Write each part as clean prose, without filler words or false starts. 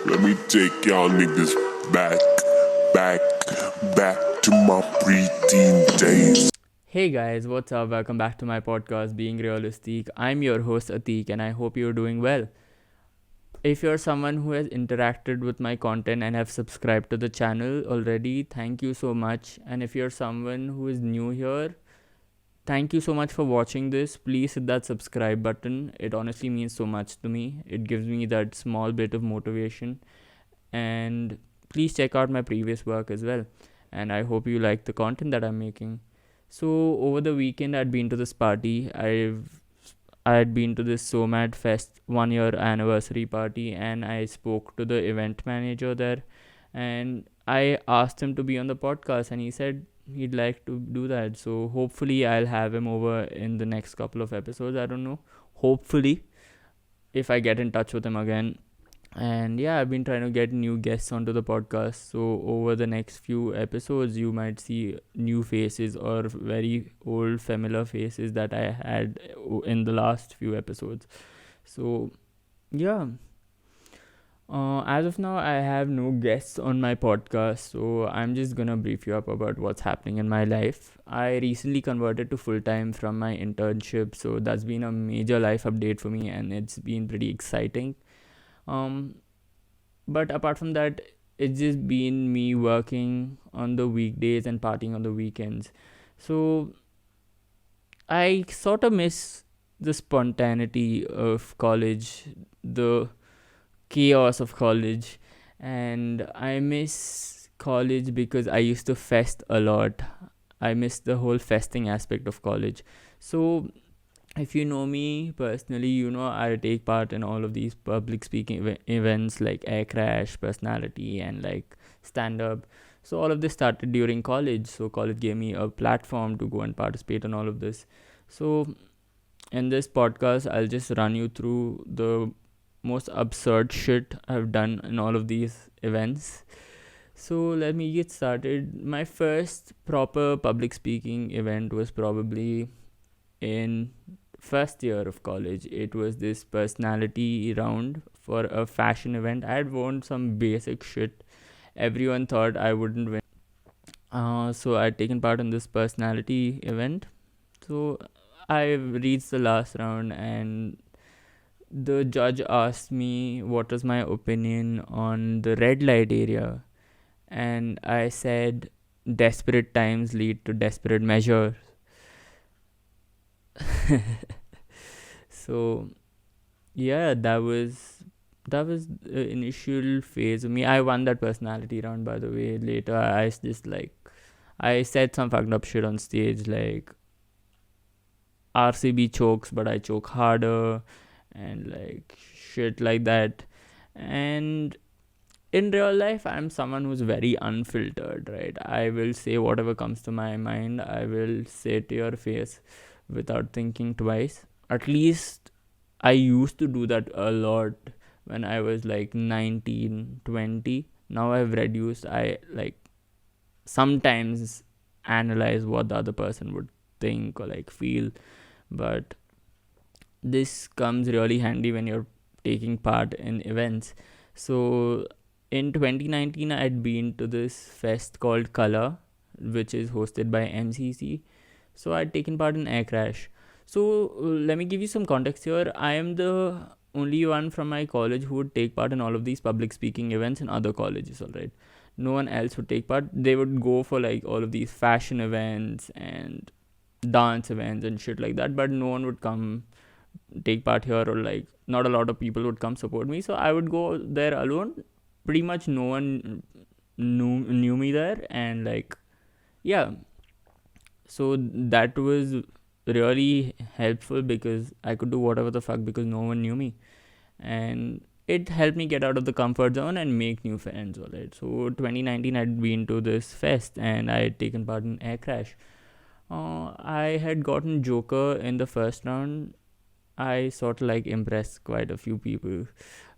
Let me take y'all niggas back, back, back to my preteen days. Hey guys, what's up? Welcome back to my podcast, Being Realistic. I'm your host, Atik, and I hope you're doing well. If you're someone who has interacted with my content and have subscribed to the channel already, thank you so much. And if you're someone who is new here, thank you so much for watching this. Please hit that subscribe button. It honestly means so much to me. It gives me that small bit of motivation. And please check out my previous work as well. And I hope you like the content that I'm making. So over the weekend, I'd been to this party. I had been to this So Mad Fest 1 year anniversary party, and I spoke to the event manager there, and I asked him to be on the podcast, and he said he'd like to do that. So hopefully, I'll have him over in the next couple of episodes. I don't know. Hopefully, if I get in touch with him again. And yeah, I've been trying to get new guests onto the podcast. So over the next few episodes, you might see new faces or very old familiar faces that I had in the last few episodes. So yeah, as of now, I have no guests on my podcast, so I'm just gonna brief you up about what's happening in my life. I recently converted to full time from my internship, so that's been a major life update for me, and it's been pretty exciting. um but apart from that, it's just been me working on the weekdays and partying on the weekends. So I sort of miss the spontaneity of college, the chaos of college, and I miss college because I used to fest a lot. I miss the whole festing aspect of college. So if you know me personally, you know I take part in all of these public speaking events like air crash, personality, and like stand up. So all of this started during college. So college gave me a platform to go and participate in all of this. So in this podcast, I'll just run you through the most absurd shit I've done in all of these events. So let me get started. My first proper public speaking event was probably in first year of college. It was this personality round for a fashion event. I had worn some basic shit. Everyone thought I wouldn't win. So I'd taken part in this personality event. So I reached the last round, and the judge asked me what was my opinion on the red light area, and I said desperate times lead to desperate measures. So yeah, that was the initial phase of me. I won that personality round, by the way. Later, I said some fucked up shit on stage, like RCB chokes, but I choke harder, and like shit like that. And in real life, I'm someone who's very unfiltered, right? I will say whatever comes to my mind. I will say to your face without thinking twice. At least I used to do that a lot when I was like 19, 20. Now I've reduced. I like sometimes analyze what the other person would think or like feel, but this comes really handy when you're taking part in events. So in 2019, I'd been to this fest called Color, which is hosted by MCC. So I'd taken part in Air Crash. So let me give you some context here. I am the only one from my college who would take part in all of these public speaking events in other colleges, alright? No one else would take part. They would go for like all of these fashion events and dance events and shit like that, but no one would come take part here, or like not a lot of people would come support me. So I would go there alone. Pretty much no one knew me there, and like yeah, so that was really helpful because I could do whatever the fuck because no one knew me, and it helped me get out of the comfort zone and make new friends. Alright, so 2019 I'd been to this fest and I had taken part in Air Crash. I had gotten Joker in the first round. I sort of like impressed quite a few people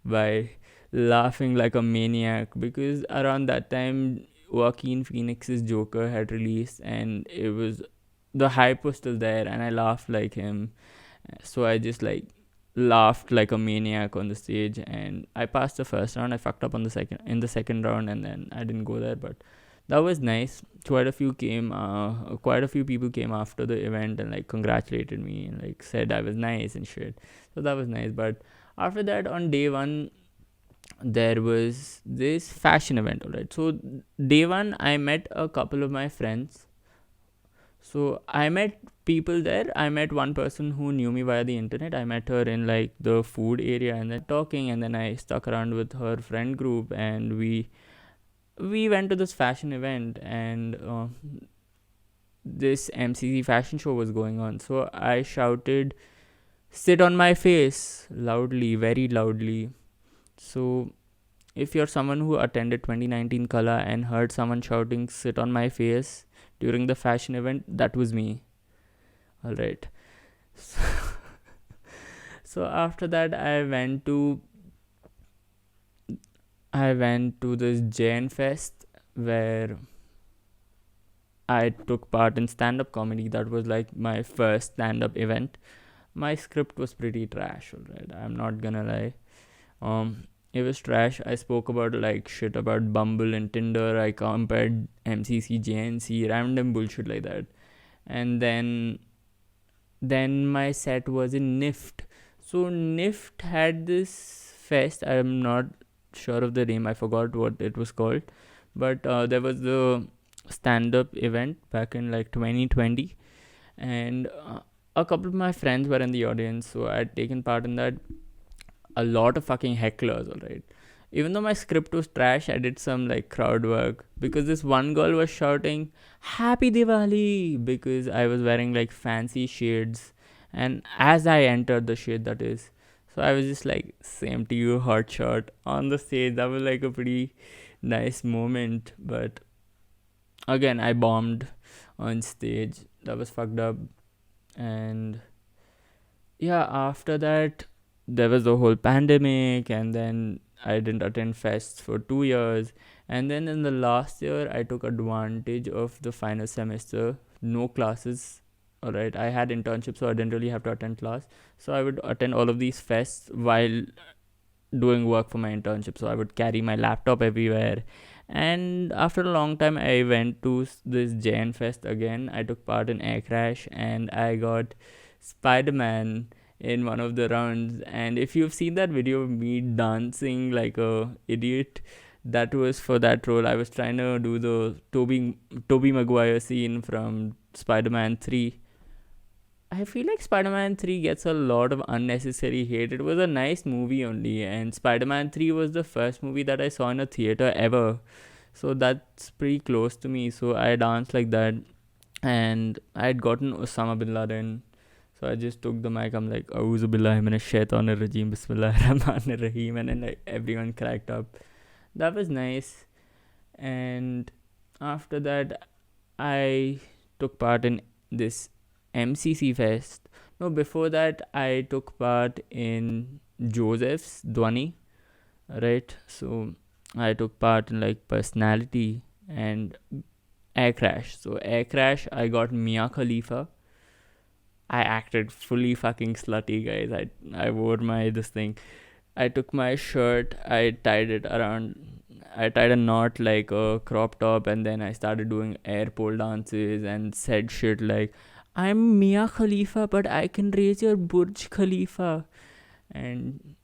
by laughing like a maniac because around that time Joaquin Phoenix's Joker had released, and it was the hype was still there, and I laughed like him. So I just like laughed like a maniac on the stage, and I passed the first round. I fucked up on the second round, and then I didn't go there, but that was nice. Quite a few people came after the event and like congratulated me and like said I was nice and shit. So that was nice. But after that, on day one, there was this fashion event. Alright, so day one, I met a couple of my friends. So I met people there. I met one person who knew me via the internet. I met her in like the food area, and then talking, and then I stuck around with her friend group, and we went to this fashion event, and this MCC fashion show was going on. So I shouted, "Sit on my face," loudly, very loudly. So if you're someone who attended 2019 Kala and heard someone shouting "sit on my face" during the fashion event, that was me. All right. So, so after that, I went to this Jain Fest where I took part in stand-up comedy. That was like my first stand-up event. My script was pretty trash, alright. I'm not gonna lie. It was trash. I spoke about like shit about Bumble and Tinder. I compared MCC, JNC, random bullshit like that. And then my set was in NIFT. So NIFT had this fest. I'm not sure of the name. I forgot what it was called. But there was the stand-up event back in like 2020, and a couple of my friends were in the audience, so I had taken part in that. A lot of fucking hecklers, alright. Even though my script was trash, I did some like crowd work, because this one girl was shouting "Happy Diwali" because I was wearing like fancy shades, and as I entered the shade, that is, so I was just like, "Same to you, hot shot" on the stage. That was like a pretty nice moment, but again, I bombed on stage. That was fucked up. And yeah, after that, there was the whole pandemic, and then I didn't attend fests for 2 years. And then in the last year, I took advantage of the final semester, no classes. All right, I had internships, so I didn't really have to attend class. So I would attend all of these fests while doing work for my internship. So I would carry my laptop everywhere. And after a long time, I went to this Jain Fest again. I took part in Air Crash, and I got Spider-Man in one of the rounds. And if you've seen that video of me dancing like a idiot, that was for that role. I was trying to do the Tobey Maguire scene from Spider-Man 3. I feel like Spider-Man 3 gets a lot of unnecessary hate. It was a nice movie only, and Spider-Man 3 was the first movie that I saw in a theater ever. So that's pretty close to me. So I danced like that, and I had gotten Osama bin Laden. So I just took the mic. I'm like, "Auzu billahi minash shaitanir rajim, bismillahir rahmanir rahim," and then like everyone cracked up. That was nice. And after that, I took part in this MCC Fest. No, before that, I took part in Joseph's Dwani, right? So I took part in like personality and Air Crash. So Air Crash, I got Mia Khalifa. I acted fully fucking slutty, guys. I wore my this thing. I took my shirt, I tied it around. I tied a knot like a crop top, and then I started doing air pole dances and said shit like, "I'm Mia Khalifa, but I can raise your Burj Khalifa." And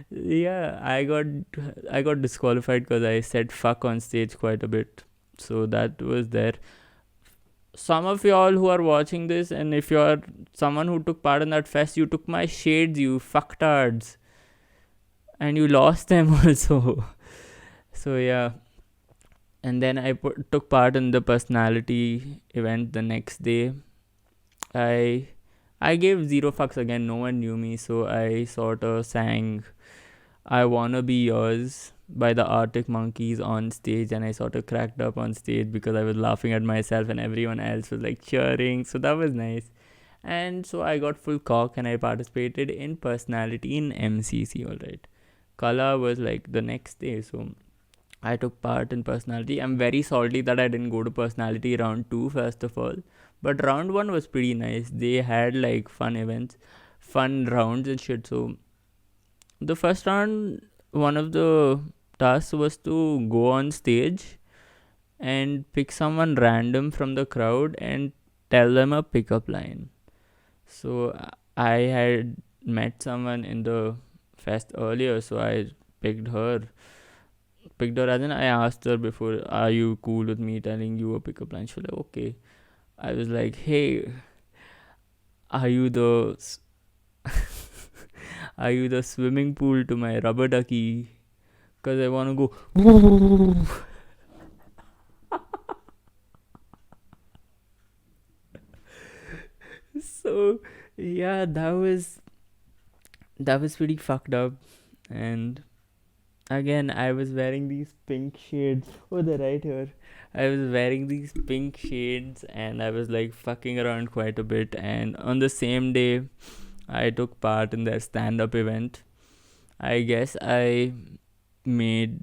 yeah, I got disqualified because I said fuck on stage quite a bit. So that was there. Some of y'all who are watching this, and if you're someone who took part in that fest, you took my shades, you fucktards, and you lost them also. So yeah, and then I took part in the personality event the next day. I gave zero fucks again. No one knew me, so I sort of sang "I Wanna Be Yours" by the Arctic Monkeys on stage, and I sort of cracked up on stage because I was laughing at myself and everyone else was like cheering. So that was nice. And so I got full cock and I participated in personality in MCC. Alright, Kala was like the next day, so I took part in personality. I'm very salty that I didn't go to personality round 2 first of all, But round one was pretty nice. They had like fun events, fun rounds and shit. So the first round, one of the tasks was to go on stage and pick someone random from the crowd and tell them a pickup line. So I had met someone in the fest earlier, so I picked her. Picked her as in I asked her before, "Are you cool with me telling you a pickup line?" She was like, "Okay." I was like, "Hey, are you the are you the swimming pool to my rubber ducky? Cause I wanna go." So yeah, that was pretty fucked up. And again, I was wearing these pink shades. Oh, they're right here. I was wearing these pink shades and I was like fucking around quite a bit. And on the same day, I took part in their stand up event. I guess I made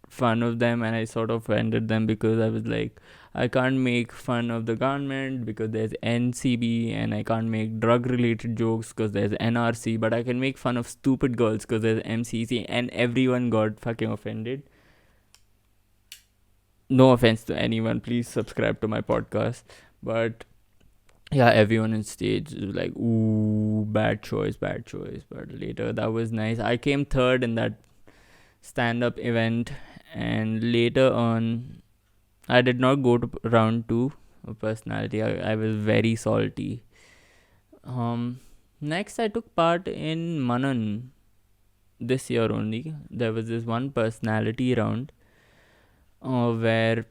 fun of them and I sort of offended them because I was like, I can't make fun of the government because there's NCB, and I can't make drug related jokes because there's NRC, but I can make fun of stupid girls because there's MCC, and everyone got fucking offended. No offense to anyone, please subscribe to my podcast. But yeah, everyone on stage was like, ooh, bad choice, bad choice. But later, that was nice. I came third in that stand up event, and later on, I did not go to round two of personality. I was very salty. Next, I took part in Manan this year only. There was this one personality round where,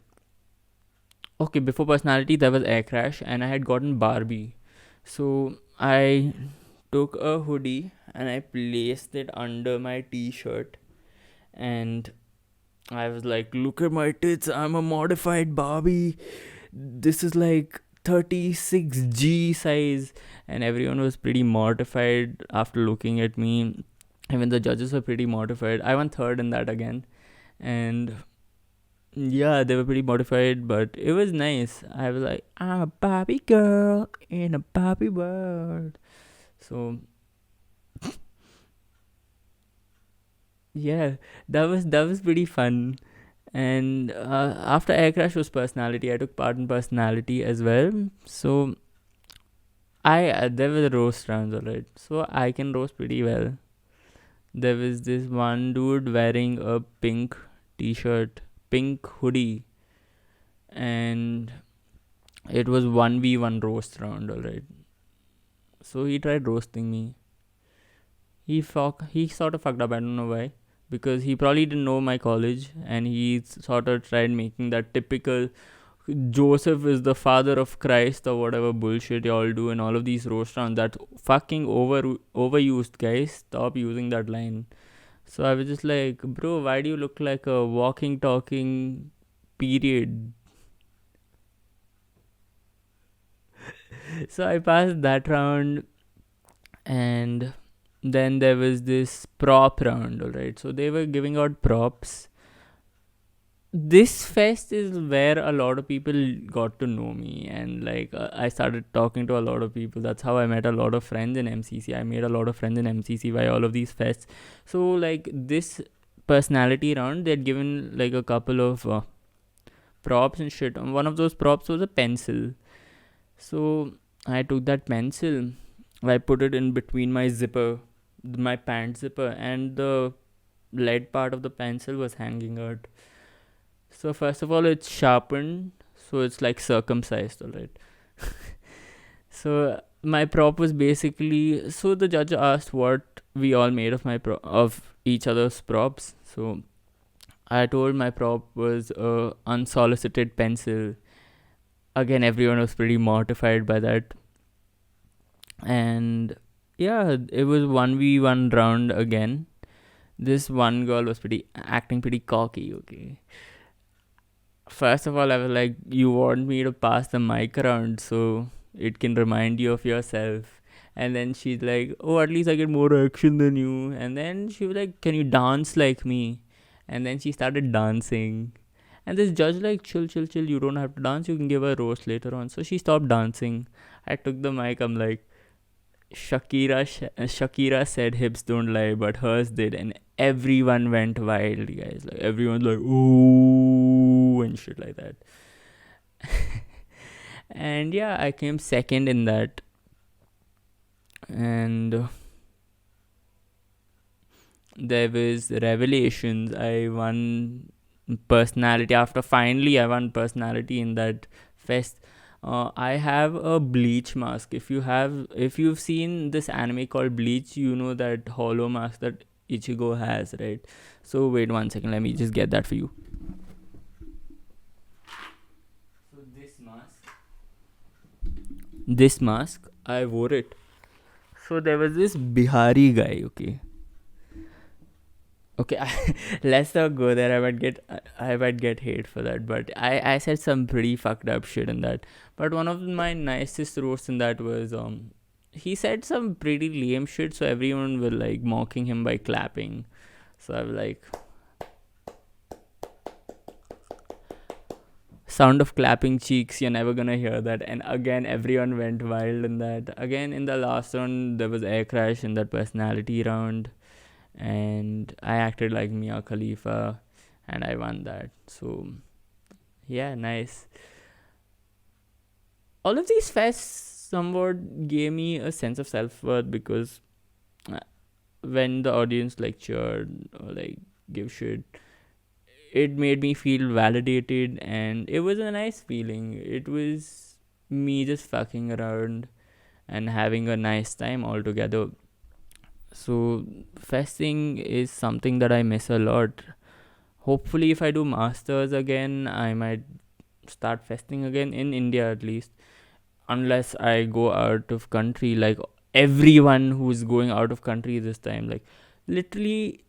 okay, before personality, there was Air Crash, and I had gotten Barbie. So I took a hoodie and I placed it under my t shirt, and I was like, look at my tits, I'm a modified Barbie. This is like 36G size. And everyone was pretty mortified after looking at me. Even the judges were pretty mortified. I won third in that again. And yeah, they were pretty mortified, but it was nice. I was like, I'm a Barbie girl in a Barbie world. So yeah, that was pretty fun. And after Air Crash was personality, I took part in personality as well. So there were roast rounds, alright. So I can roast pretty well. There was this one dude wearing a pink t-shirt, pink hoodie, and it was 1v1 roast round, alright. So he tried roasting me. He sort of fucked up, I don't know why. Because he probably didn't know my college, and he sort of tried making that typical Joseph is the father of Christ or whatever bullshit y'all do in all of these roast rounds. That's fucking overused, guys. Stop using that line. So I was just like, bro, why do you look like a walking, talking period? So I passed that round, and then there was this prop round, alright. So they were giving out props. This fest is where a lot of people got to know me, and like I started talking to a lot of people. That's how I met a lot of friends in MCC. I made a lot of friends in MCC by all of these fests. So like this personality round, they'd given like a couple of props and shit. And one of those props was a pencil. So I took that pencil, I put it in between my zipper, my pant zipper, and the lead part of the pencil was hanging out. So first of all, it's sharpened, so it's like circumcised, alright. So my prop was basically, so the judge asked what we all made of of each other's props. So I told my prop was a unsolicited pencil. Again, everyone was pretty mortified by that. And yeah, it was 1v1 round again. This one girl was acting pretty cocky, okay. First of all, I was like, you want me to pass the mic around so it can remind you of yourself. And then she's like, oh, at least I get more action than you. And then she was like, can you dance like me? And then she started dancing. And this judge like, chill, you don't have to dance, you can give a roast later on. So she stopped dancing. I took the mic, I'm like, Shakira said hips don't lie, but hers did, and everyone went wild, guys. Like everyone's like, ooh, and shit like that. And yeah, I came second in that. And there was revelations. I won personality. After finally I won personality in that fest. I have a bleach mask. If you've seen this anime called Bleach, you know that hollow mask that Ichigo has, right? So wait 1 second, let me just get that for you. So this mask, I wore it. So there was this Bihari guy, okay, let's not go there. I might get hate for that, but I said some pretty fucked up shit in that. But one of my nicest roasts in that was he said some pretty lame shit, so everyone was like mocking him by clapping. So I was like, sound of clapping cheeks, you're never gonna hear that. And again, everyone went wild in that. Again, in the last round, there was air crash in that personality round, and I acted like Mia Khalifa, and I won that. So yeah, nice. All of these fests somewhat gave me a sense of self-worth, because when the audience like cheered or like give shit, it made me feel validated, and it was a nice feeling. It was me just fucking around and having a nice time all together. So festing is something that I miss a lot. Hopefully if I do masters again, I might start festing again in India, at least, unless I go out of country, like everyone who's going out of country this time. Like literally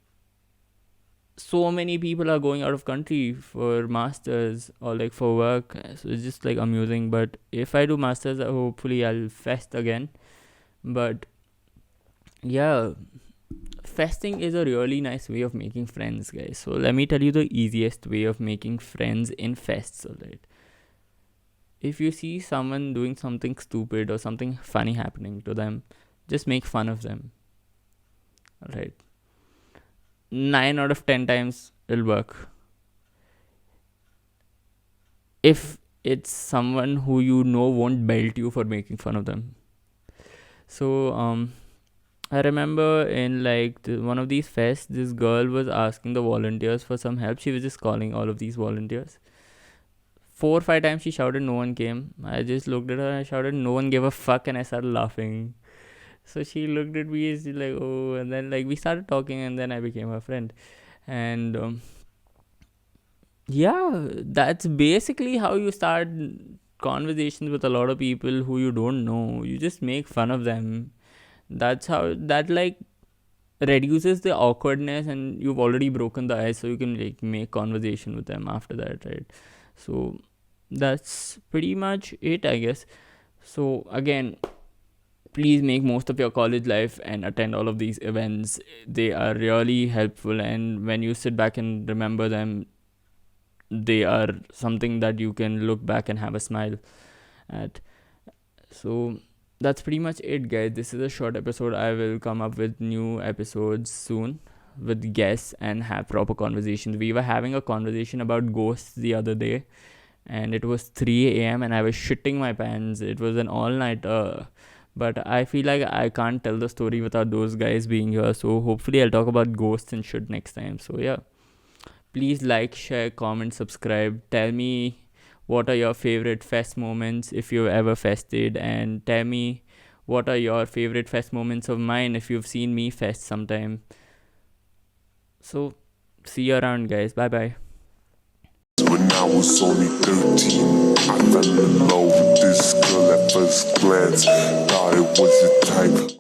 so many people are going out of country for masters or like for work, so it's just like amusing. But if I do masters, hopefully I'll fest again. But yeah, festing is a really nice way of making friends, guys. So let me tell you the easiest way of making friends in fests. Alright, if you see someone doing something stupid or something funny happening to them, just make fun of them. Alright, 9 out of 10 times it'll work. If it's someone who you know won't belt you for making fun of them. So I remember in like one of these fests, this girl was asking the volunteers for some help. She was just calling all of these volunteers. 4 or 5 times she shouted, no one came. I just looked at her and I shouted, no one gave a fuck, and I started laughing. So she looked at me and she's like, oh, and then like we started talking, and then I became her friend. And yeah, that's basically how you start conversations with a lot of people who you don't know. You just make fun of them. That's how that like reduces the awkwardness, and you've already broken the ice, so you can like make conversation with them after that, right? So that's pretty much it, I guess. So again, please make most of your college life and attend all of these events. They are really helpful, and when you sit back and remember them, they are something that you can look back and have a smile at. So that's pretty much it, guys. This is a short episode. I will come up with new episodes soon with guests and have proper conversations. We were having a conversation about ghosts the other day, and it was 3 a.m. and I was shitting my pants. It was an all-nighter. But I feel like I can't tell the story without those guys being here. So hopefully I'll talk about ghosts and shit next time. So yeah. Please like, share, comment, subscribe. Tell me what are your favorite fest moments if you've ever fested, and tell me what are your favorite fest moments of mine if you've seen me fest sometime. So see you around, guys. Bye bye. When I was only 13, I fell in love with this girl at first glance. Thought it was the type.